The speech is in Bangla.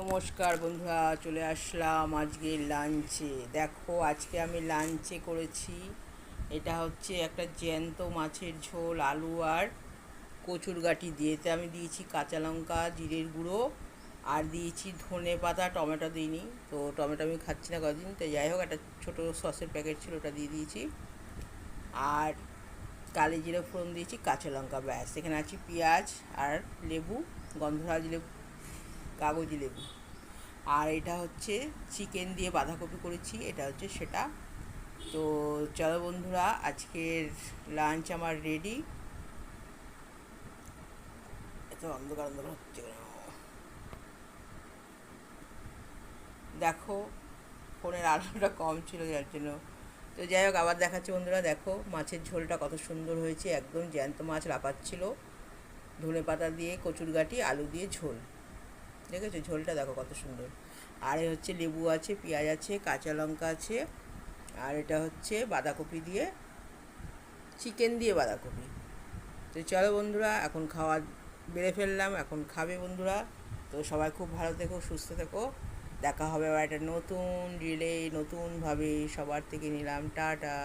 নমস্কার বন্ধুরা, চলে আসলাম আজকে লাঞ্চে। দেখো আজকে আমি লাঞ্চে করেছি, এটা হচ্ছে একটা জ্যান্ত মাছের ঝোল, আলু আর কচুর গাঁটি দিয়ে। এতে আমি দিয়েছি কাঁচা লঙ্কা, জিরের গুঁড়ো, আর দিয়েছি ধনে পাতা, টমেটো দিইনি। তো টমেটো আমি খাচ্ছি না কদিন, তো যাই হোক একটা ছোটো সসের প্যাকেট ছিল, ওটা দিয়ে দিয়েছি। আর কালি জিরে ফোড়ন দিয়েছি, কাঁচা লঙ্কা, ব্যাস। এখানে আছে পেঁয়াজ আর লেবু, গন্ধরাজ লেবু, কাগজি লেবু। আর এটা হচ্ছে চিকেন দিয়ে বাঁধাকপি করেছি, এটা হচ্ছে সেটা। তো চলো বন্ধুরা, আজকের লাঞ্চ আমার রেডি। এত অন্ধকার অন্ধকার হচ্ছে কেন? দেখো, ফোনের আলোটা কম ছিল যার জন্য। তো যাই হোক, আবার দেখাচ্ছি বন্ধুরা। দেখো মাছের ঝোলটা কত সুন্দর হয়েছে, একদম জ্যান্ত মাছ লাফাচ্ছিল। ধনে পাতা দিয়ে কচুর গাঁটি, আলু দিয়ে ঝোল। দেখেছো ঝোলটা? দেখো কত সুন্দর। আর এ হচ্ছে লেবু আছে, পেঁয়াজ আছে, কাঁচা লঙ্কা আছে। আর এটা হচ্ছে বাঁধাকপি দিয়ে, চিকেন দিয়ে বাঁধাকপি। তো চলো বন্ধুরা, এখন খাওয়া বেড়ে ফেললাম, এখন খাবে বন্ধুরা। তো সবাই খুব ভালো থেকো, সুস্থ থেকো। দেখা হবে আবার একটা নতুন রিলে, নতুনভাবে। সবার থেকে নিলাম টাটা।